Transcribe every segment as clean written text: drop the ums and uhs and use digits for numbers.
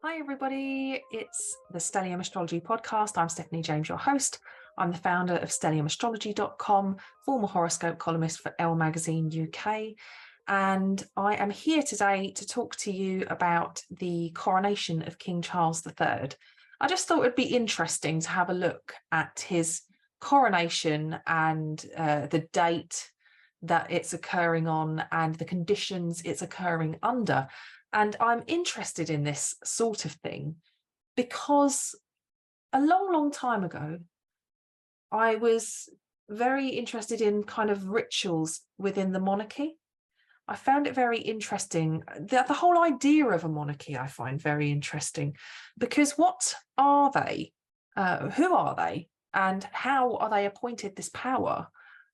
Hi everybody, it's the Stellium Astrology podcast. I'm Stephanie James, your host. I'm the founder of stelliumastrology.com, former horoscope columnist for Elle Magazine UK, and I am here today to talk to you about the coronation of King Charles III. I just thought it'd be interesting to have a look at his coronation and the date that it's occurring on and the conditions it's occurring under. And I'm interested in this sort of thing because a long time ago, I was very interested in kind of rituals within the monarchy. I found it very interesting. The whole idea of a monarchy I find very interesting because what are they? Who are they? And how are they appointed this power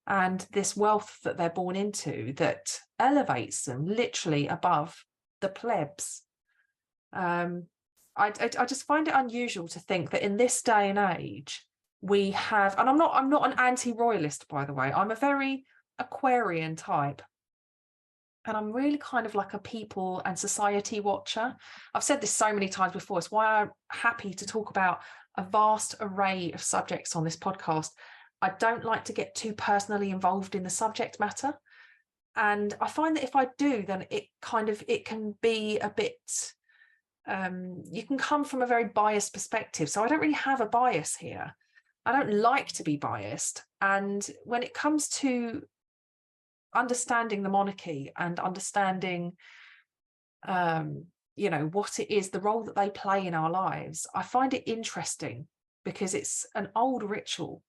and this wealth that they're born into that elevates them literally above the plebs? I just find it unusual to think that in this day and age we have, and I'm not an anti-royalist, by the way. I'm a very Aquarian type, and I'm really kind of like a people and society watcher. I've said this so many times before. It's why I'm happy to talk about a vast array of subjects on this podcast. I don't like to get too personally involved in the subject matter. And I find that if I do, then it can be a bit, you can come from a very biased perspective. So I don't really have a bias here. I don't like to be biased. And when it comes to understanding the monarchy and understanding, what it is, the role that they play in our lives, I find it interesting because it's an old ritual.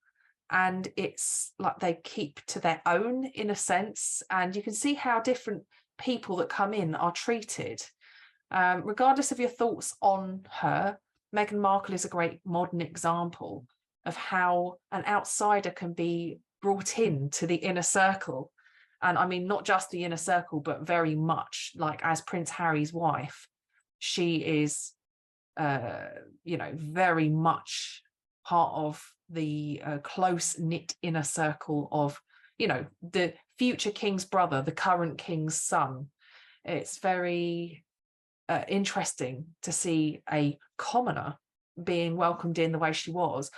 And it's like they keep to their own in a sense, and you can see how different people that come in are treated. Regardless of your thoughts on her, Meghan Markle is a great modern example of how an outsider can be brought in to the inner circle. And I mean, not just the inner circle, but very much like as Prince Harry's wife, she is, very much part of the close-knit inner circle of, the future king's brother, the current king's son. It's very interesting to see a commoner being welcomed in the way she was.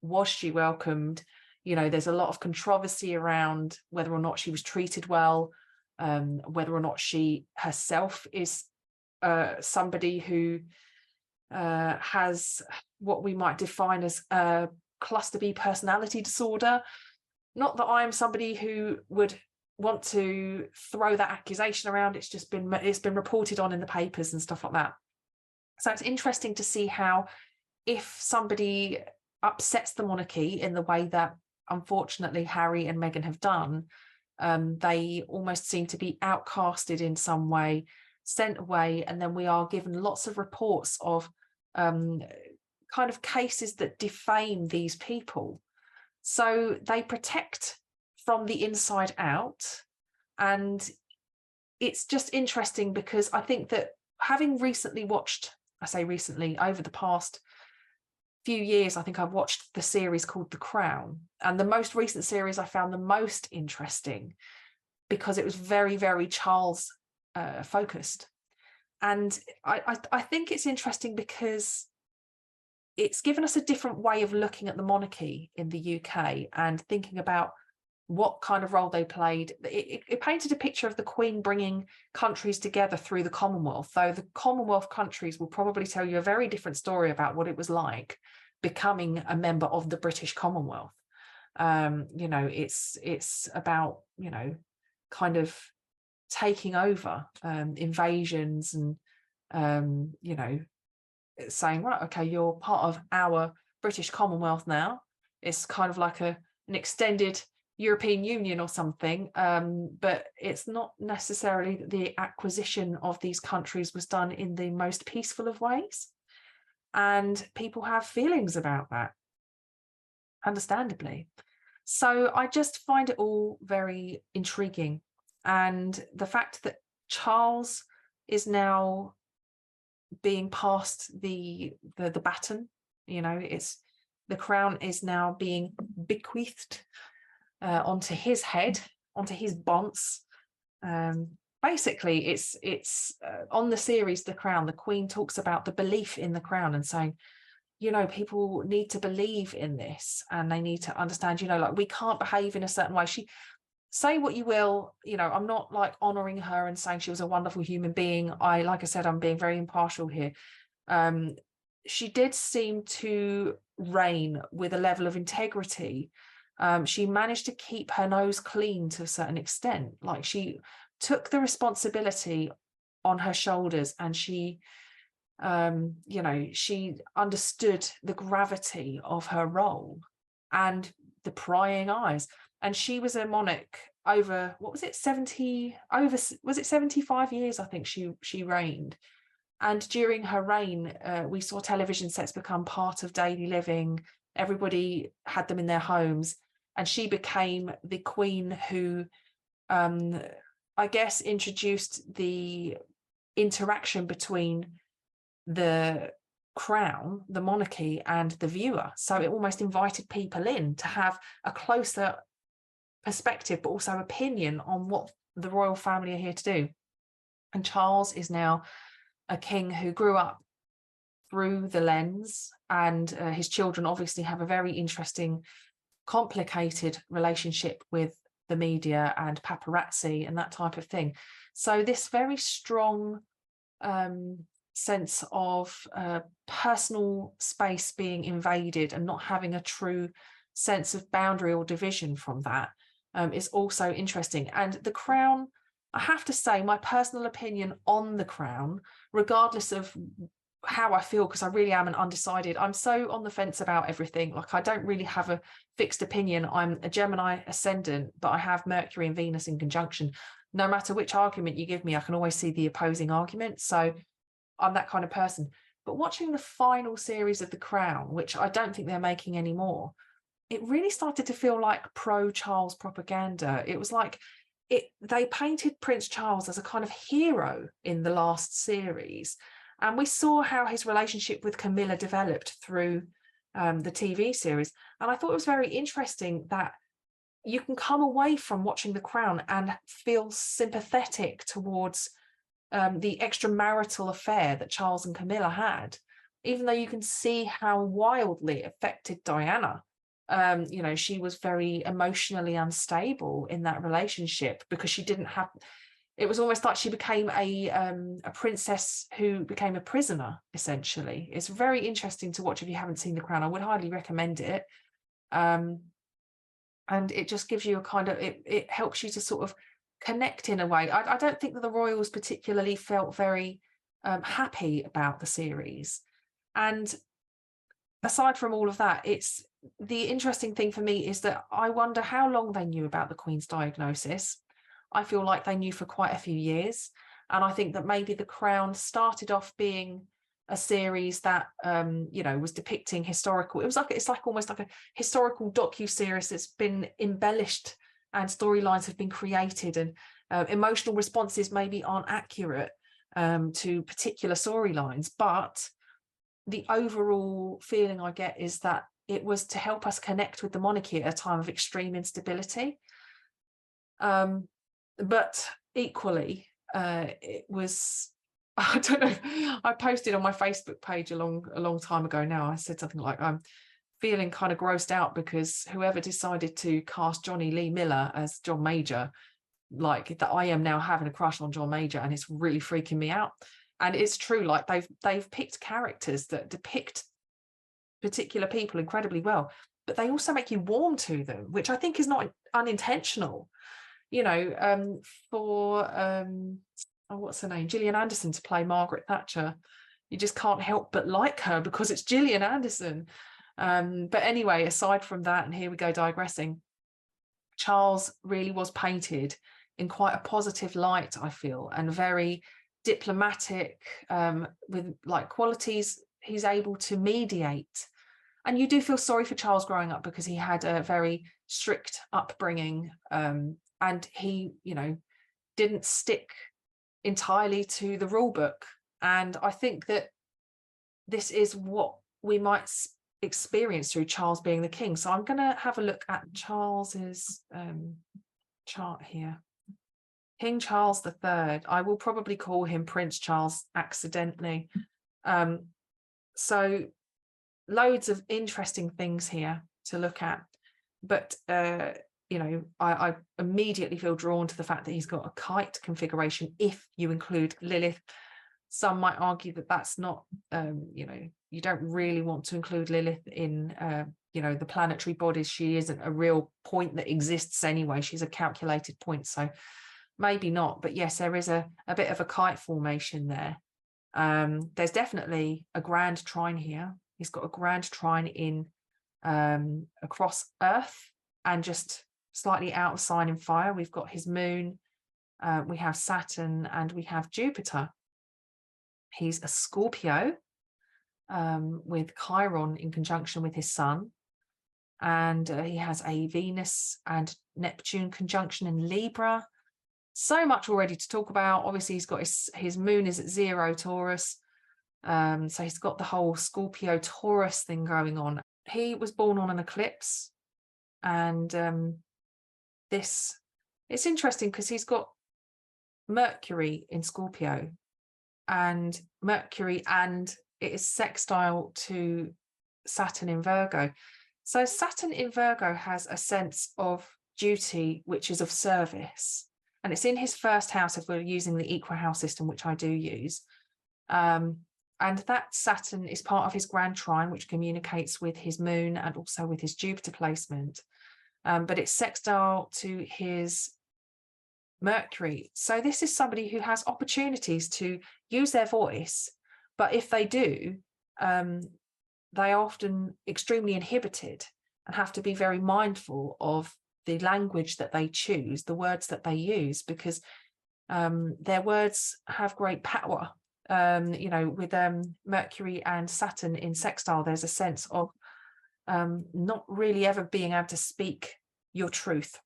Was she welcomed? There's a lot of controversy around whether or not she was treated well, whether or not she herself is somebody who has what we might define as a cluster B personality disorder. Not that I'm somebody who would want to throw that accusation around. It's been reported on in the papers and stuff like that. So it's interesting to see how, if somebody upsets the monarchy in the way that unfortunately Harry and Meghan have done, they almost seem to be outcasted in some way, sent away, and then we are given lots of reports of kind of cases that defame these people. So they protect from the inside out. And it's just interesting because I think that having recently watched, I say recently, over the past few years, I think I've watched the series called The Crown. And the most recent series I found the most interesting because it was very, very Charles focused. And I think it's interesting because it's given us a different way of looking at the monarchy in the UK and thinking about what kind of role they played. It painted a picture of the Queen bringing countries together through the Commonwealth, though the Commonwealth countries will probably tell you a very different story about what it was like becoming a member of the British Commonwealth. It's about, kind of taking over invasions and, saying, right, okay, you're part of our British Commonwealth now. It's kind of like an extended European Union or something, but it's not necessarily that the acquisition of these countries was done in the most peaceful of ways. And people have feelings about that, understandably. So I just find it all very intriguing. And the fact that Charles is now being passed the baton, it's the crown is now being bequeathed onto his head, onto his bonce. basically it's on the series The Crown, the Queen talks about the belief in the crown and saying, you know, people need to believe in this, and they need to understand, you know, like, we can't behave in a certain way. She, say what you will, you know, I'm not like honoring her and saying she was a wonderful human being. Like I said, I'm being very impartial here. She did seem to reign with a level of integrity. She managed to keep her nose clean to a certain extent. Like, she took the responsibility on her shoulders, and she, you know, she understood the gravity of her role and the prying eyes. And she was a monarch over, what was it, 70, over, was it 75 years, I think she reigned. And during her reign, we saw television sets become part of daily living. Everybody had them in their homes, and she became the queen who, I guess, introduced the interaction between the crown, the monarchy, and the viewer. So it almost invited people in to have a closer perspective, but also opinion on what the royal family are here to do. And Charles is now a king who grew up through the lens, and his children obviously have a very interesting, complicated relationship with the media and paparazzi and that type of thing. So this very strong sense of personal space being invaded and not having a true sense of boundary or division from that is also interesting. And the crown, I have to say, my personal opinion on the crown, regardless of how I feel, because I really am an undecided, I'm so on the fence about everything. Like, I don't really have a fixed opinion. I'm a Gemini ascendant, but I have Mercury and Venus in conjunction. No matter which argument you give me, I can always see the opposing argument. So I'm that kind of person. But watching the final series of The Crown, which I don't think they're making anymore, it really started to feel like pro-Charles propaganda. It was like they painted Prince Charles as a kind of hero in the last series. And we saw how his relationship with Camilla developed through the TV series. And I thought it was very interesting that you can come away from watching The Crown and feel sympathetic towards the extramarital affair that Charles and Camilla had, even though you can see how wildly it affected Diana. You know, she was very emotionally unstable in that relationship because she didn't have, it was almost like she became a princess who became a prisoner, essentially. It's very interesting to watch if you haven't seen The Crown. I would highly recommend it. And it just gives you a kind of, it helps you to sort of connect in a way. I don't think that the royals particularly felt very happy about the series. And aside from all of that, it's the interesting thing for me is that I wonder how long they knew about the Queen's diagnosis. I feel like they knew for quite a few years. And I think that maybe The Crown started off being a series that you know, was depicting historical, it's like almost like a historical docu-series that's been embellished, and storylines have been created, and emotional responses maybe aren't accurate to particular storylines, but the overall feeling I get is that it was to help us connect with the monarchy at a time of extreme instability. But equally, it was, I don't know, I posted on my Facebook page a long time ago now, I said something like, I'm feeling kind of grossed out because whoever decided to cast Johnny Lee Miller as John Major, like, that I am now having a crush on John Major, and it's really freaking me out. And it's true, like they've picked characters that depict particular people incredibly well, but they also make you warm to them, which I think is not unintentional. You know, for oh, what's her name, Gillian Anderson, to play Margaret Thatcher, you just can't help but like her because it's Gillian Anderson. But anyway, aside from that, and here we go digressing, Charles really was painted in quite a positive light, I feel, and very diplomatic, with like qualities he's able to mediate. And you do feel sorry for Charles growing up because he had a very strict upbringing, and he, you know, didn't stick entirely to the rule book. And I think that this is what we might experience through Charles being the king. So I'm going to have a look at Charles's chart here. King Charles III. I will probably call him Prince Charles accidentally. So loads of interesting things here to look at. But, you know, I immediately feel drawn to the fact that he's got a kite configuration if you include Lilith. Some might argue that that's not, you know, you don't really want to include Lilith in, you know, the planetary bodies. She isn't a real point that exists anyway. She's a calculated point. So maybe not. But yes, there is a bit of a kite formation there. There's definitely a grand trine here. He's got a grand trine in across Earth and just slightly out of sign in fire. We've got his moon, we have Saturn, and we have Jupiter. He's a Scorpio with Chiron in conjunction with his sun. And he has a Venus and Neptune conjunction in Libra. So much already to talk about. Obviously, he's got his moon is at 0 Taurus. So he's got the whole Scorpio Taurus thing going on. He was born on an eclipse. And it's interesting because he's got Mercury in Scorpio. And Mercury, and it is sextile to Saturn in Virgo. So Saturn in Virgo has a sense of duty, which is of service. And it's in his first house if we're using the equal house system, which I do use. And that Saturn is part of his grand trine, which communicates with his moon and also with his Jupiter placement. But it's sextile to his Mercury. So this is somebody who has opportunities to use their voice, but if they do, they are often extremely inhibited and have to be very mindful of the language that they choose, the words that they use, because their words have great power. You know, with Mercury and Saturn in sextile, there's a sense of not really ever being able to speak your truth.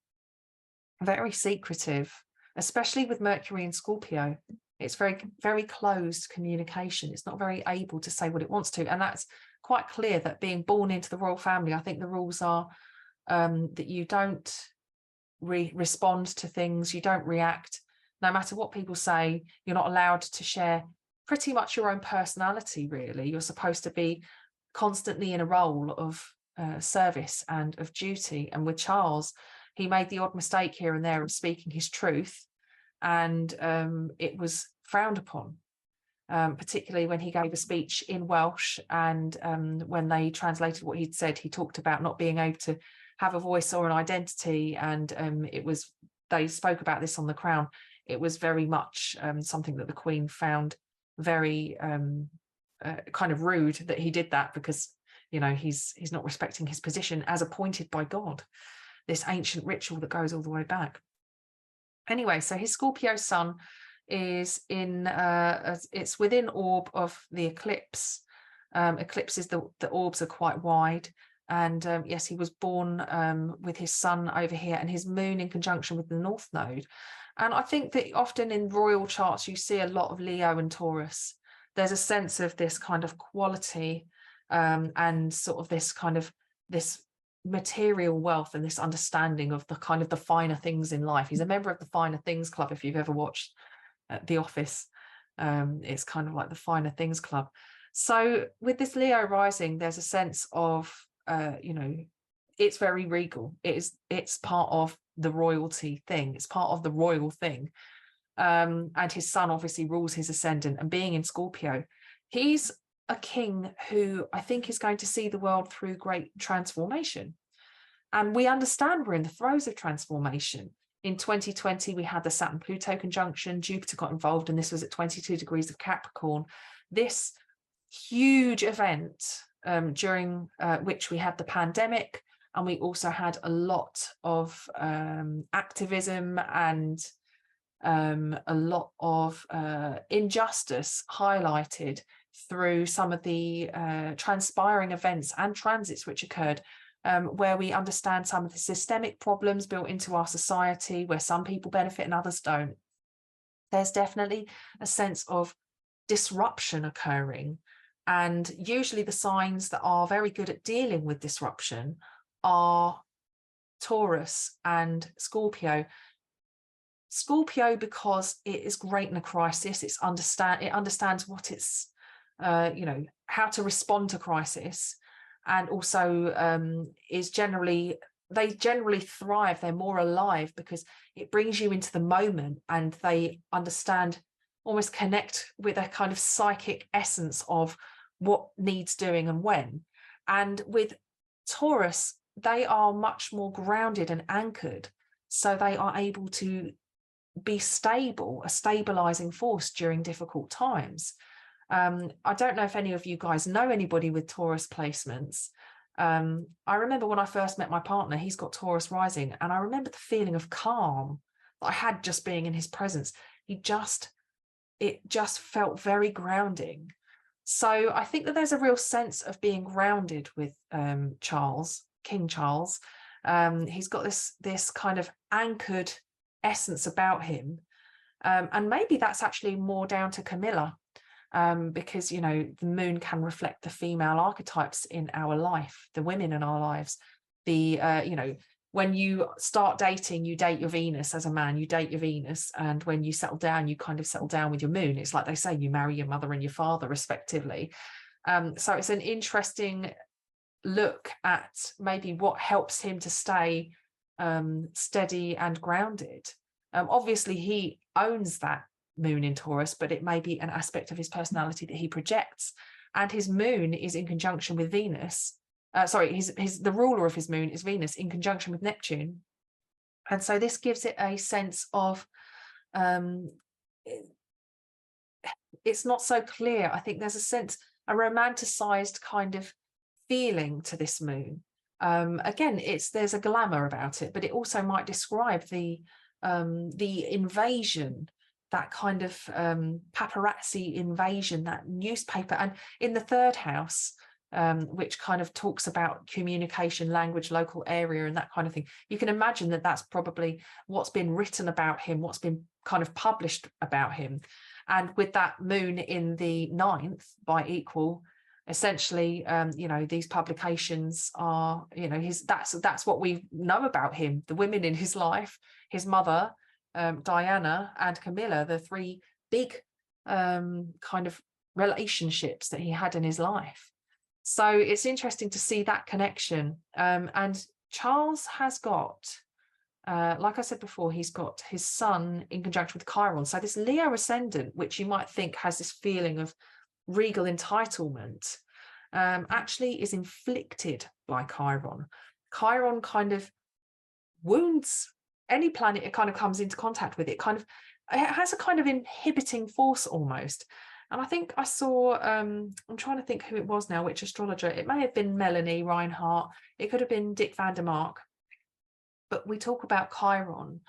Very secretive, especially with Mercury in Scorpio. It's very, very closed communication. It's not very able to say what it wants to. And that's quite clear that being born into the royal family, I think the rules are that you don't respond to things, you don't react. No matter what people say, you're not allowed to share pretty much your own personality, really. You're supposed to be constantly in a role of service and of duty. And with Charles, he made the odd mistake here and there of speaking his truth, and it was frowned upon, particularly when he gave a speech in Welsh, and when they translated what he'd said, he talked about not being able to have a voice or an identity, and they spoke about this on The Crown. It was very much something that the Queen found very kind of rude that he did that, because, you know, he's not respecting his position as appointed by God, this ancient ritual that goes all the way back. Anyway, so his Scorpio sun is in, it's within orb of the eclipse. Eclipses, the orbs are quite wide. And yes, he was born with his sun over here and his moon in conjunction with the North Node. And I think that often in royal charts, you see a lot of Leo and Taurus. There's a sense of this kind of quality and sort of this kind of this material wealth and this understanding of the kind of the finer things in life. He's a member of the Finer Things Club. If you've ever watched The Office, it's kind of like the Finer Things Club. So with this Leo rising, there's a sense of, you know, it's very regal. It's part of the royalty thing. It's part of the royal thing. And his sun obviously rules his ascendant, and being in Scorpio, he's a king who I think is going to see the world through great transformation. And we understand we're in the throes of transformation. In 2020, we had the Saturn-Pluto conjunction. Jupiter got involved, and this was at 22 degrees of Capricorn. This huge event during which we had the pandemic, and we also had a lot of activism and a lot of injustice highlighted through some of the transpiring events and transits which occurred, where we understand some of the systemic problems built into our society, where some people benefit and others don't. There's definitely a sense of disruption occurring, and usually the signs that are very good at dealing with disruption are Taurus and Scorpio. Scorpio, because it is great in a crisis, it understands what it's, how to respond to crisis, and also they generally thrive. They're more alive because it brings you into the moment, and they understand, almost connect with a kind of psychic essence of what needs doing and when. And with Taurus, they are much more grounded and anchored, so they are able to be stable, a stabilizing force during difficult times. I don't know if any of you guys know anybody with Taurus placements. I remember when I first met my partner, he's got Taurus rising, and I remember the feeling of calm that I had just being in his presence. It just felt very grounding. So I think that there's a real sense of being grounded with King Charles. He's got this kind of anchored essence about him, and maybe that's actually more down to Camilla, because the moon can reflect the female archetypes in our life, the women in our lives. When you start dating, you date your Venus. As a man, you date your Venus, and when you settle down, you kind of settle down with your moon. It's like they say, you marry your mother and your father respectively. So it's an interesting look at maybe what helps him to stay steady and grounded. Obviously he owns that moon in Taurus, but it may be an aspect of his personality that he projects, and his moon is in conjunction with Venus. The ruler of his moon is Venus in conjunction with Neptune, and so this gives it a sense of it's not so clear. I think there's a romanticized kind of feeling to this moon. Again, there's a glamour about it, but it also might describe the invasion, that kind of paparazzi invasion, that newspaper. And in the third house, which kind of talks about communication, language, local area, and that kind of thing, you can imagine that that's probably what's been written about him, what's been kind of published about him. And with that moon in the 9th by equal, essentially, these publications are, that's what we know about him. The women in his life, his mother, Diana, and Camilla, the three big kind of relationships that he had in his life. So it's interesting to see that connection. And Charles has got, like I said before, he's got his sun in conjunction with Chiron. So this Leo ascendant, which you might think has this feeling of regal entitlement, actually is inflicted by Chiron. Chiron kind of wounds any planet it kind of comes into contact with. It has a kind of inhibiting force almost. And I think I saw, I'm trying to think who it was now, which astrologer. It may have been Melanie Reinhardt. It could have been Dick van der Mark. But we talk about Chiron,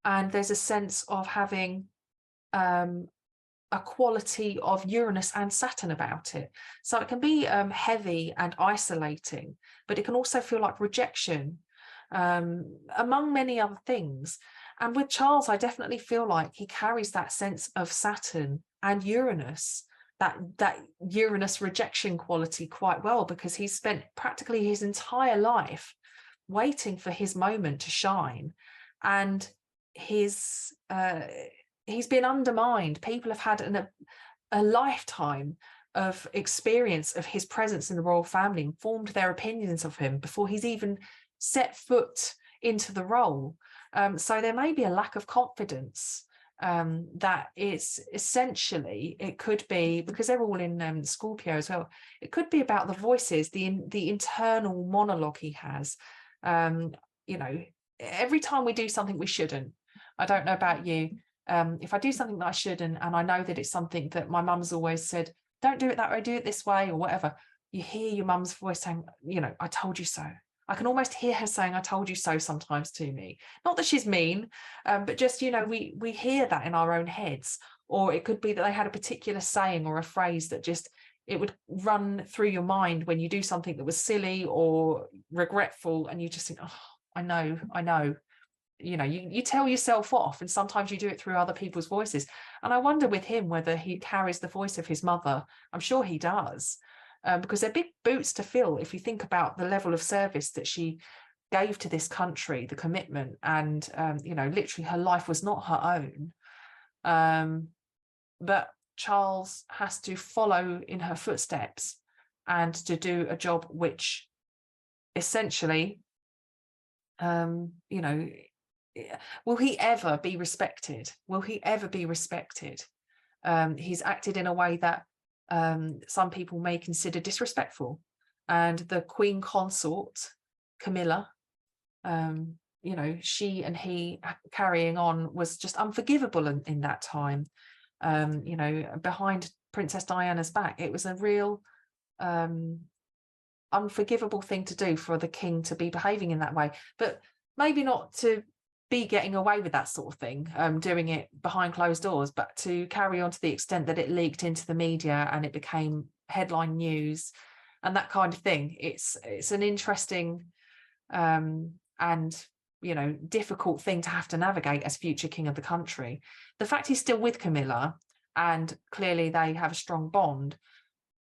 and there's a sense of having a quality of Uranus and Saturn about it. So it can be heavy and isolating, but it can also feel like rejection, among many other things. And with Charles, I definitely feel like he carries that sense of Saturn and Uranus, that Uranus rejection quality quite well, because he's spent practically his entire life waiting for his moment to shine, and he's been undermined. People have had a lifetime of experience of his presence in the royal family and formed their opinions of him before he's even set foot into the role. So there may be a lack of confidence that is essentially, it could be, because they're all in Scorpio as well, it could be about the voices, the internal monologue he has. Every time we do something we shouldn't, I don't know about you, if I do something that I shouldn't, and I know that it's something that my mum's always said, don't do it that way, do it this way, or whatever, you hear your mum's voice saying, I told you so. I can almost hear her saying, I told you so sometimes to me. Not that she's mean, but just, we hear that in our own heads. Or it could be that they had a particular saying or a phrase that just, it would run through your mind when you do something that was silly or regretful, and you just think, oh, I know. You tell yourself off, and sometimes you do it through other people's voices. And I wonder with him whether he carries the voice of his mother. I'm sure he does. Because they're big boots to fill if you think about the level of service that she gave to this country, the commitment, and you know, literally her life was not her own. But Charles has to follow in her footsteps and to do a job which essentially, you know, will he ever be respected? Will he ever be respected? He's acted in a way that some people may consider disrespectful. And the Queen Consort, Camilla, you know, she and he carrying on was just unforgivable in that time. You know, behind Princess Diana's back, it was a real unforgivable thing to do for the king to be behaving in that way, but maybe not to be getting away with that sort of thing, doing it behind closed doors, but to carry on to the extent that it leaked into the media and it became headline news and that kind of thing. It's an interesting and, you know, difficult thing to have to navigate as future king of the country. The fact he's still with Camilla and clearly they have a strong bond,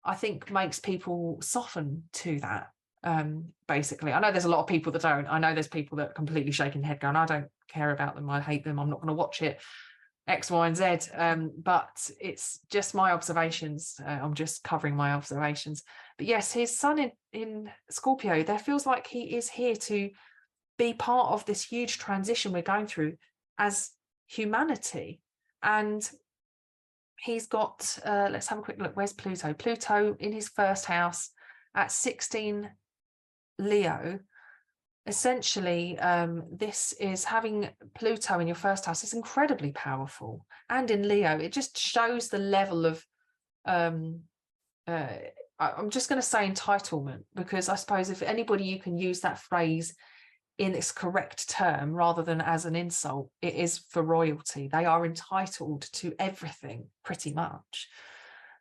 I think makes people soften to that. Basically, I know there's a lot of people that don't. I know there's people that are completely shaking their head going, I don't care about them, I hate them, I'm not going to watch it, X, Y, and Z. But it's just my observations. I'm just covering my observations. But yes, his sun in Scorpio, there feels like he is here to be part of this huge transition we're going through as humanity. And he's got, let's have a quick look, where's Pluto? Pluto in his first house at 16 Leo. Essentially, this is having Pluto in your first house is incredibly powerful. And in Leo, it just shows the level of, I'm just going to say entitlement, because I suppose if anybody you can use that phrase in its correct term rather than as an insult, it is for royalty. They are entitled to everything pretty much.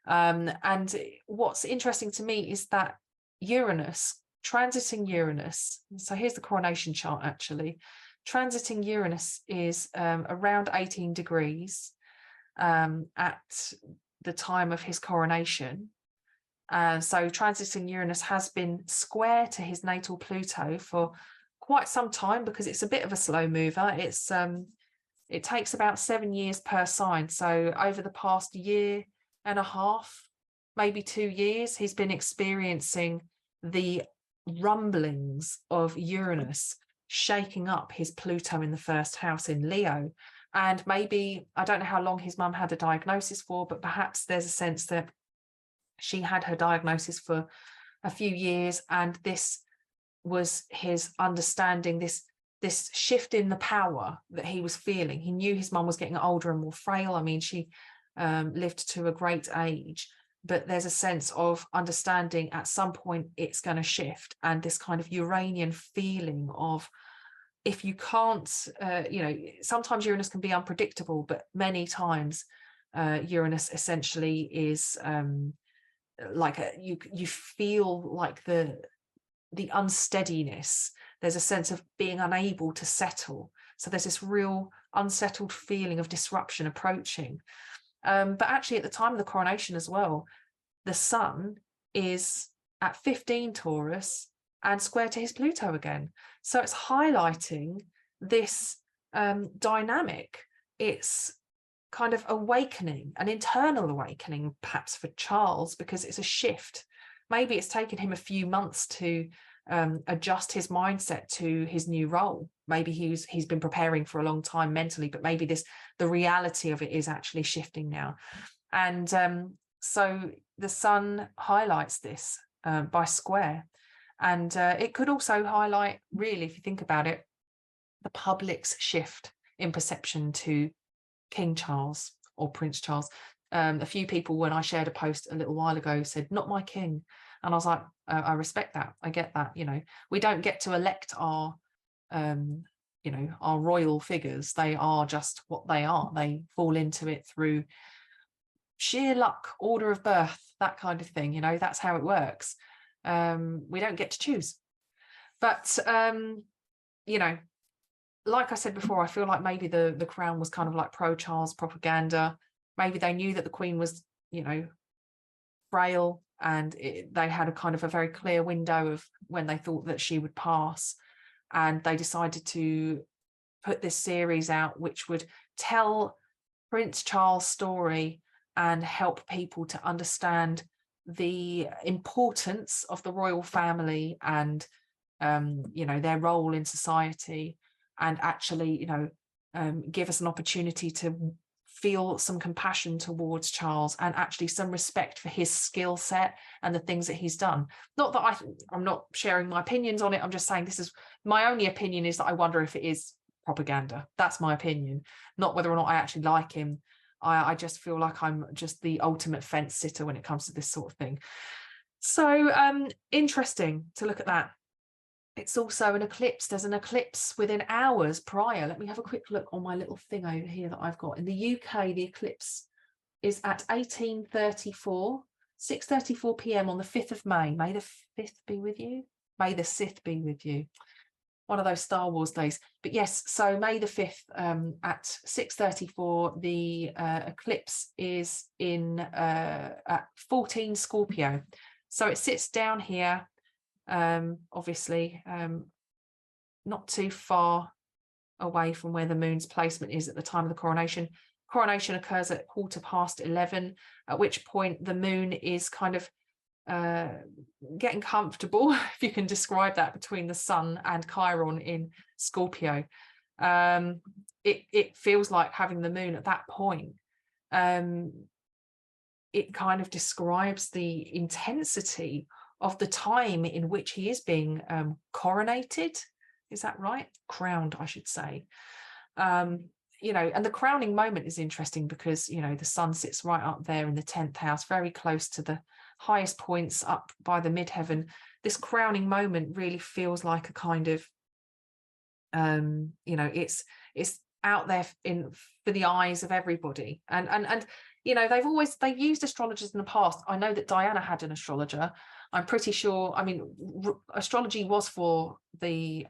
And what's interesting to me is that Uranus, transiting Uranus, so here's the coronation chart actually, transiting Uranus is around 18 degrees at the time of his coronation. So transiting Uranus has been square to his natal Pluto for quite some time, because it's a bit of a slow mover. It's it takes about 7 years per sign. So over the past year and a half, maybe 2 years, he's been experiencing the rumblings of Uranus shaking up his Pluto in the first house in Leo. And maybe, I don't know how long his mum had a diagnosis for, but perhaps there's a sense that she had her diagnosis for a few years, and this was his understanding, this shift in the power that he was feeling. He knew his mum was getting older and more frail. I mean, she lived to a great age, but there's a sense of understanding at some point it's going to shift, and this kind of Uranian feeling of, if you can't, you know, sometimes Uranus can be unpredictable, but many times Uranus essentially is like you feel like the unsteadiness. There's a sense of being unable to settle. So there's this real unsettled feeling of disruption approaching. But actually at the time of the coronation as well, the sun is at 15 Taurus and square to his Pluto again. So it's highlighting this dynamic. It's kind of awakening, an internal awakening perhaps for Charles, because it's a shift. Maybe it's taken him a few months to adjust his mindset to his new role. Maybe he's been preparing for a long time mentally, but maybe the reality of it is actually shifting now. And so the sun highlights this by square. And it could also highlight, really, if you think about it, the public's shift in perception to King Charles or Prince Charles. A few people, when I shared a post a little while ago, said, "Not my king." And I was like, I respect that. I get that. You know, we don't get to elect our, you know, our royal figures. They are just what they are. They fall into it through sheer luck, order of birth, that kind of thing. You know, that's how it works. We don't get to choose. But, you know, like I said before, I feel like maybe the crown was kind of like pro-Charles propaganda. Maybe they knew that the Queen was, you know, frail, and they had a kind of a very clear window of when they thought that she would pass. and they decided to put this series out which would tell Prince Charles' story and help people to understand the importance of the royal family and you know, their role in society, and actually, you know, give us an opportunity to feel some compassion towards Charles and actually some respect for his skill set and the things that he's done. Not that I'm not sharing my opinions on it. I'm just saying this is my only opinion, is that I wonder if it is propaganda. That's my opinion, not whether or not I actually like him. I just feel like I'm just the ultimate fence sitter when it comes to this sort of thing. So interesting to look at that. It's also an eclipse. There's an eclipse within hours prior. Let me have a quick look on my little thing over here that I've got. In the UK, the eclipse is at 1834, 6:34 p.m. on the 5th of May. May the 5th be with you. May the Sith be with you. One of those Star Wars days. But yes, so May the 5th at 6:34, the eclipse is in at 14 Scorpio. So it sits down here, obviously not too far away from where the moon's placement is at the time of the coronation. Coronation occurs at 11:15, at which point the moon is kind of getting comfortable, if you can describe that, between the sun and Chiron in Scorpio. It feels like having the moon at that point. It kind of describes the intensity of the time in which he is being coronated. Is that right? Crowned, I should say. You know, and the crowning moment is interesting because, you know, the sun sits right up there in the 10th house, very close to the highest points up by the midheaven. This crowning moment really feels like a kind of, you know, it's out there for the eyes of everybody. And you know, they've used astrologers in the past. I know that Diana had an astrologer. I'm pretty sure, I mean, astrology was for the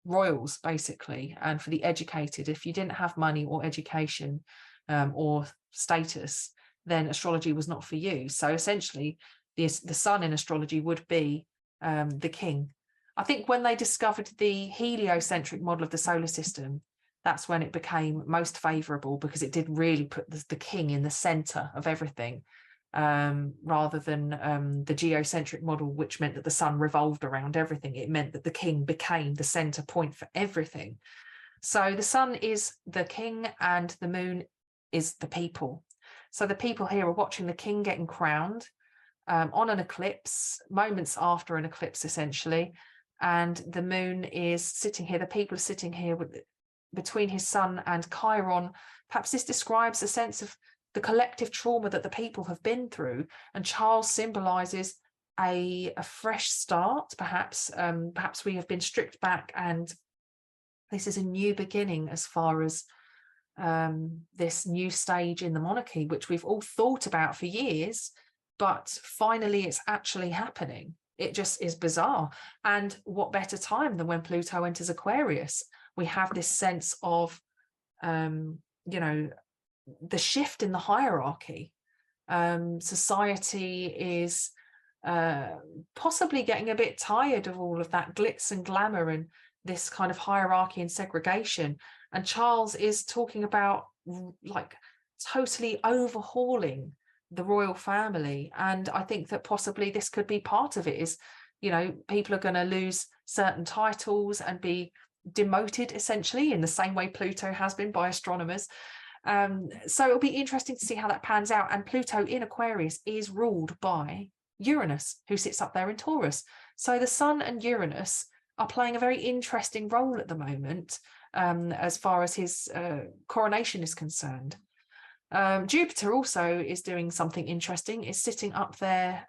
royals basically, and for the educated. If you didn't have money or education or status, then astrology was not for you. So essentially the sun in astrology would be the king. I think when they discovered the heliocentric model of the solar system, that's when it became most favorable, because it did really put the king in the center of everything, rather than the geocentric model, which meant that the sun revolved around everything. It meant that the king became the center point for everything. So the sun is the king and the moon is the people. So the people here are watching the king getting crowned on an eclipse, moments after an eclipse essentially, and the moon is sitting here. The people are sitting here between his sun and Chiron. Perhaps this describes a sense of the collective trauma that the people have been through, and Charles symbolizes a fresh start. Perhaps we have been stripped back, and this is a new beginning as far as this new stage in the monarchy, which we've all thought about for years, but finally it's actually happening. It just is bizarre. And what better time than when Pluto enters Aquarius? We have this sense of you know, the shift in the hierarchy. Society is possibly getting a bit tired of all of that glitz and glamour and this kind of hierarchy and segregation. And Charles is talking about like totally overhauling the royal family. And I think that possibly this could be part of it, is, you know, people are going to lose certain titles and be demoted essentially in the same way Pluto has been by astronomers. So it'll be interesting to see how that pans out. And Pluto in Aquarius is ruled by Uranus, who sits up there in Taurus. So the sun and Uranus are playing a very interesting role at the moment, as far as his coronation is concerned. Jupiter also is doing something interesting. It's sitting up there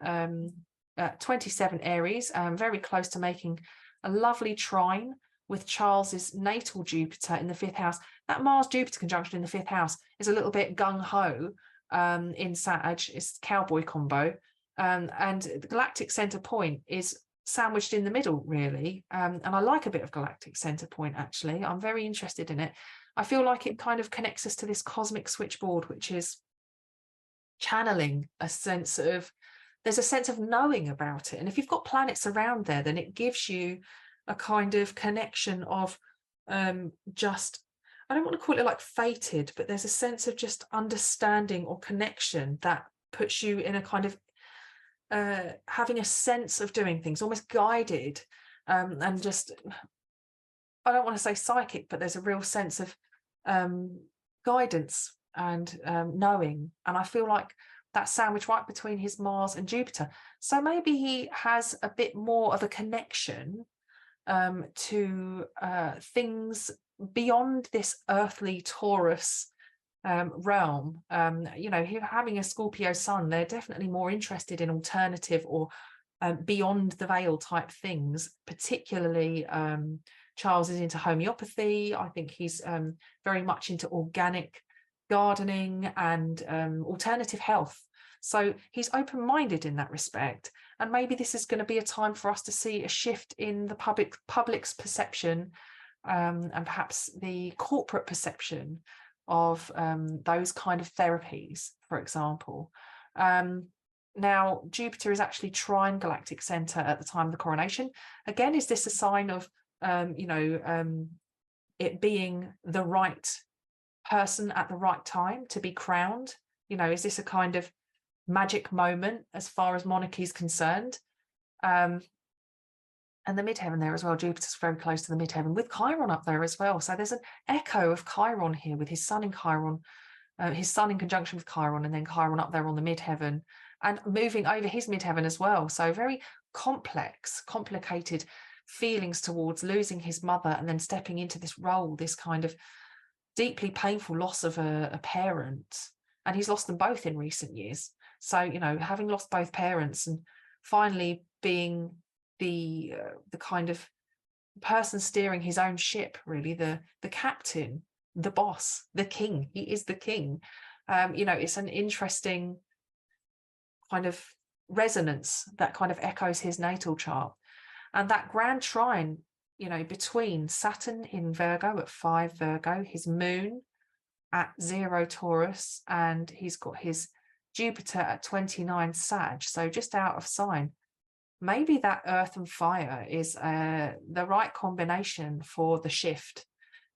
at 27 Aries, very close to making a lovely trine with Charles's natal Jupiter in the 5th house. That Mars-Jupiter conjunction in the 5th house is a little bit gung-ho in Sag. It's cowboy combo. And the galactic center point is sandwiched in the middle, really. And I like a bit of galactic center point, actually. I'm very interested in it. I feel like it kind of connects us to this cosmic switchboard, which is channeling a sense of, there's a sense of knowing about it. And if you've got planets around there, then it gives you a kind of connection of just, I don't want to call it like fated, but there's a sense of just understanding or connection that puts you in a kind of having a sense of doing things, almost guided, and just, I don't want to say psychic, but there's a real sense of guidance and knowing. And I feel like that's sandwiched right between his Mars and Jupiter. So maybe he has a bit more of a connection to things beyond this earthly Taurus realm. You know, having a Scorpio sun, they're definitely more interested in alternative or beyond the veil type things. Particularly, Charles is into homeopathy. I think he's very much into organic gardening and alternative health. So he's open-minded in that respect. And maybe this is going to be a time for us to see a shift in the public's perception and perhaps the corporate perception of those kind of therapies, for example. Now, Jupiter is actually trine galactic center at the time of the coronation. Again, is this a sign of, you know, it being the right person at the right time to be crowned? You know, is this a kind of magic moment as far as monarchy is concerned? And the midheaven there as well, Jupiter's very close to the midheaven with Chiron up there as well. So there's an echo of Chiron here with his sun in Chiron, his sun in conjunction with Chiron, and then Chiron up there on the midheaven and moving over his midheaven as well. So very complex, complicated feelings towards losing his mother and then stepping into this role, this kind of deeply painful loss of a parent. And he's lost them both in recent years. So, you know, having lost both parents and finally being the kind of person steering his own ship, really, the captain, the boss, the king. He is the king. You know, it's an interesting kind of resonance that kind of echoes his natal chart. And that grand trine, you know, between Saturn in Virgo at 5 Virgo, his moon at 0 Taurus, and he's got his Jupiter at 29 Sag, so just out of sign. Maybe that earth and fire is the right combination for the shift,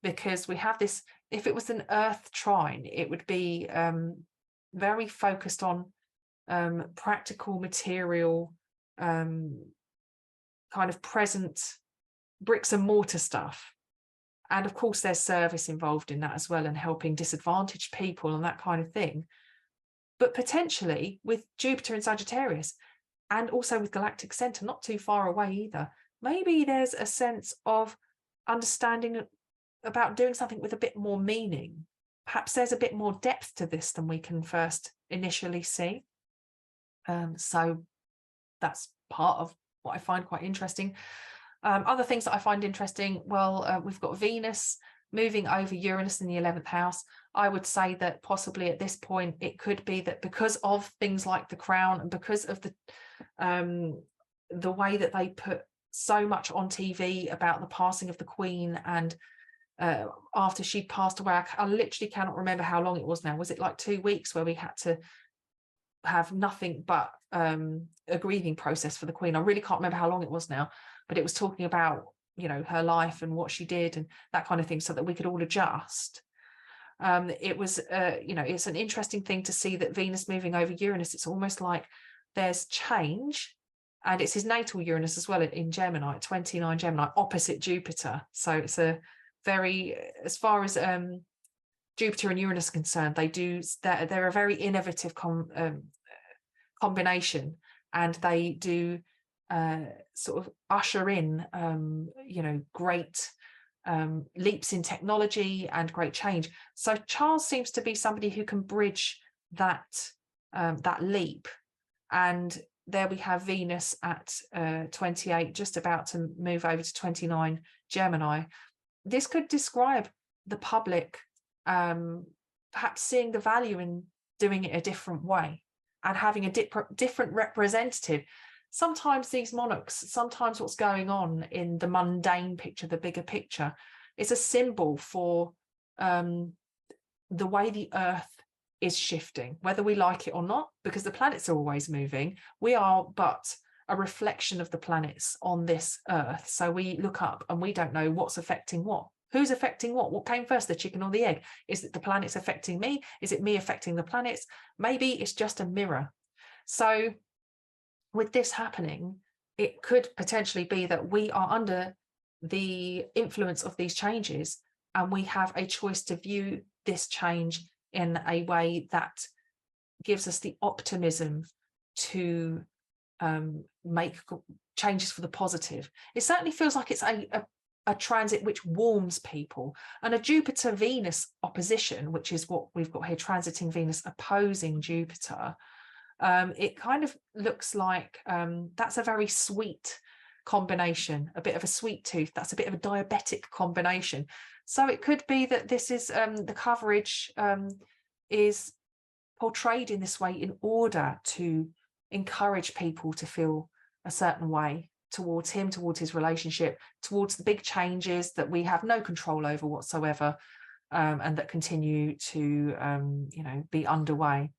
because we have this, if it was an earth trine, it would be very focused on practical material, kind of present bricks and mortar stuff. And of course, there's service involved in that as well, and helping disadvantaged people and that kind of thing. But potentially with Jupiter in Sagittarius, and also with galactic center, not too far away either, maybe there's a sense of understanding about doing something with a bit more meaning. Perhaps there's a bit more depth to this than we can first initially see. So that's part of what I find quite interesting. Other things that I find interesting, well, we've got Venus moving over Uranus in the 11th house. I would say that possibly at this point, it could be that because of things like the crown and because of the way that they put so much on TV about the passing of the Queen, and after she passed away, I literally cannot remember how long it was now. Was it like 2 weeks where we had to have nothing but a grieving process for the Queen? I really can't remember how long it was now, but it was talking about, you know, her life and what she did and that kind of thing, so that we could all adjust. It was, you know, it's an interesting thing to see that Venus moving over Uranus. It's almost like there's change, and it's his natal Uranus as well in Gemini, 29 Gemini, opposite Jupiter. So it's a very, as far as Jupiter and Uranus are concerned, they're a very innovative combination, and they do sort of usher in, you know, great leaps in technology and great change. So Charles seems to be somebody who can bridge that leap. And there we have Venus at 28, just about to move over to 29 Gemini. This could describe the public perhaps seeing the value in doing it a different way and having a different representative. Sometimes these monarchs, sometimes what's going on in the mundane picture, the bigger picture, is a symbol for the way the earth is shifting, whether we like it or not, because the planets are always moving. We are but a reflection of the planets on this Earth. So we look up and we don't know what's affecting what. Who's affecting what? What came first, the chicken or the egg? Is it the planets affecting me? Is it me affecting the planets? Maybe it's just a mirror. So with this happening, it could potentially be that we are under the influence of these changes, and we have a choice to view this change in a way that gives us the optimism to make changes for the positive. It certainly feels like it's a transit which warms people, and a Jupiter-Venus opposition, which is what we've got here, transiting Venus opposing Jupiter. It kind of looks like that's a very sweet combination, a bit of a sweet tooth. That's a bit of a diabetic combination. So it could be that this is the coverage is portrayed in this way in order to encourage people to feel a certain way towards him, towards his relationship, towards the big changes that we have no control over whatsoever, and that continue to be underway.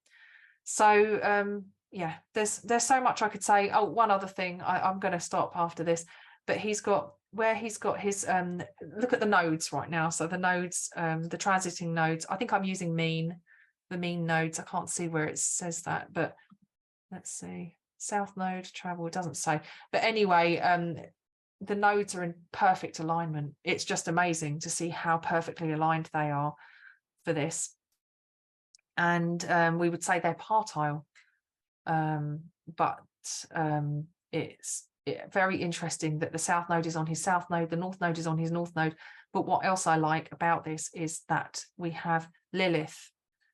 So yeah, there's so much I could say. Oh, one other thing, I'm going to stop after this, but he's got his look at the nodes right now. So the nodes, the transiting nodes, I think I'm using the mean nodes. I can't see where it says that, but let's see. South node travel, it doesn't say. But anyway, the nodes are in perfect alignment. It's just amazing to see how perfectly aligned they are for this. And we would say they're partile, but it's very interesting that the south node is on his south node, the north node is on his north node. But what else I like about this is that we have Lilith.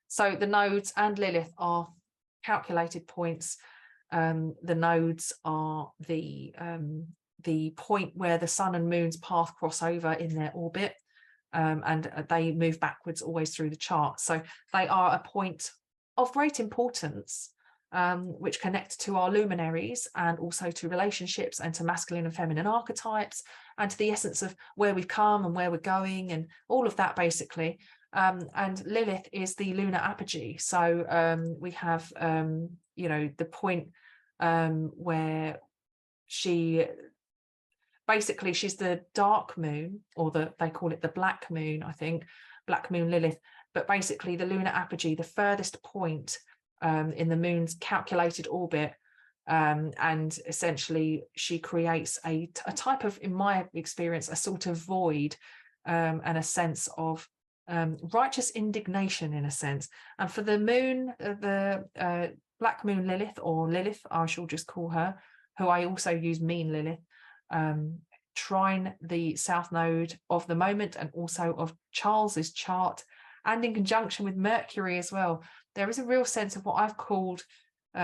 So the nodes and Lilith are calculated points. The nodes are the point where the sun and moon's path cross over in their orbit, and they move backwards always through the chart. So they are a point of great importance, which connect to our luminaries and also to relationships and to masculine and feminine archetypes and to the essence of where we've come and where we're going and all of that basically. And Lilith is the lunar apogee. So we have, the point where she's the dark moon, or they call it the black moon, I think, black moon Lilith, but basically the lunar apogee, the furthest point in the moon's calculated orbit. And essentially she creates a type of, in my experience, a sort of void and a sense of righteous indignation in a sense. And for the moon, the black moon Lilith, or Lilith, I shall just call her, who I also use mean Lilith, trine the south node of the moment and also of Charles's chart, and in conjunction with Mercury as well. There is a real sense of what I've called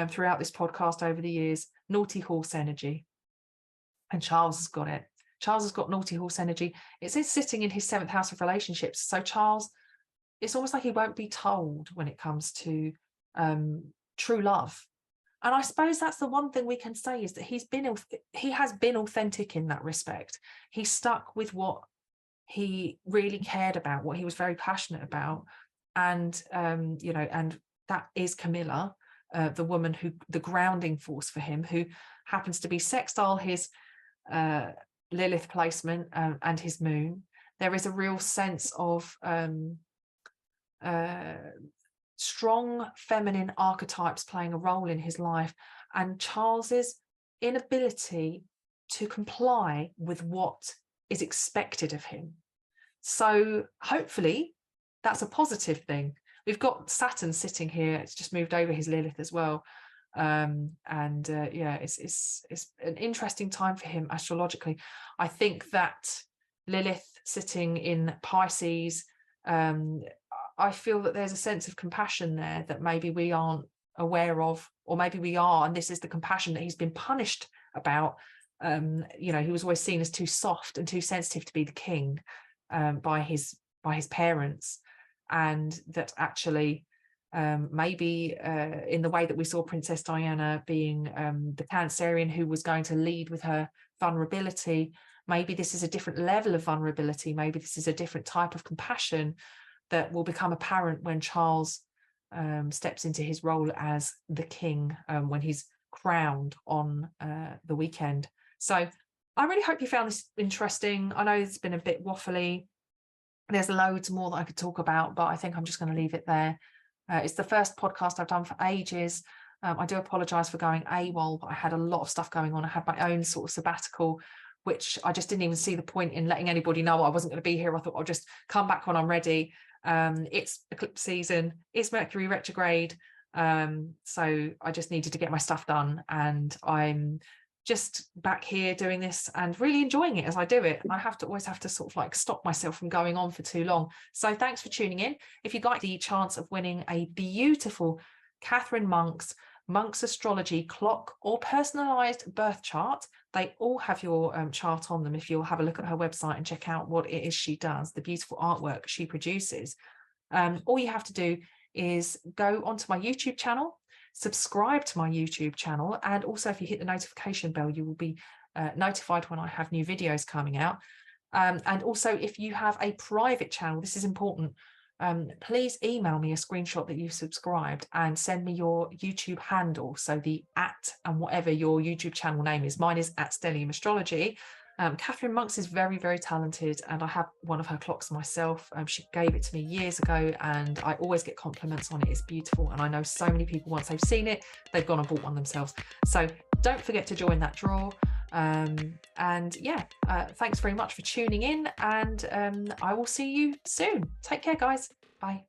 throughout this podcast over the years, naughty horse energy. And Charles has got it. Charles has got naughty horse energy. It's sitting in his 7th house of relationships. So Charles, it's almost like he won't be told when it comes to true love. And I suppose that's the one thing we can say, is that he has been authentic in that respect. He stuck with what he really cared about, what he was very passionate about. And, and that is Camilla, the woman the grounding force for him, who happens to be sextile his Lilith placement and his moon. There is a real sense of strong feminine archetypes playing a role in his life, and Charles's inability to comply with what is expected of him. So hopefully that's a positive thing. We've got Saturn sitting here. It's just moved over his Lilith as well. It's an interesting time for him astrologically. I think that Lilith sitting in Pisces, I feel that there's a sense of compassion there that maybe we aren't aware of, or maybe we are, and this is the compassion that he's been punished about. He was always seen as too soft and too sensitive to be the king by his parents, and that actually maybe in the way that we saw Princess Diana being the Cancerian who was going to lead with her vulnerability, maybe this is a different level of vulnerability. Maybe this is a different type of compassion that will become apparent when Charles steps into his role as the king, when he's crowned on the weekend. So I really hope you found this interesting. I know it's been a bit waffly. There's loads more that I could talk about, but I think I'm just going to leave it there. It's the first podcast I've done for ages. I do apologise for going AWOL, but I had a lot of stuff going on. I had my own sort of sabbatical, which I just didn't even see the point in letting anybody know I wasn't going to be here. I thought I'll just come back when I'm ready. It's eclipse season, it's Mercury retrograde. So I just needed to get my stuff done, and I'm just back here doing this and really enjoying it as I do it. I always have to sort of like stop myself from going on for too long. So thanks for tuning in. If you'd like the chance of winning a beautiful Catherine Monk's Astrology clock or personalized birth chart, they all have your chart on them. If you'll have a look at her website and check out what it is she does, the beautiful artwork she produces, all you have to do is go onto my YouTube channel, subscribe to my YouTube channel, and also if you hit the notification bell, you will be notified when I have new videos coming out. And also, if you have a private channel, this is important, please email me a screenshot that you've subscribed and send me your YouTube handle, so the @ and whatever your YouTube channel name is. Mine is @Stellium Astrology. Catherine Monk's is very, very talented, and I have one of her clocks myself. She gave it to me years ago, and I always get compliments on it. It's beautiful, and I know so many people, once they've seen it, they've gone and bought one themselves. So don't forget to join that draw. And yeah, thanks very much for tuning in, and I will see you soon. Take care, guys. Bye.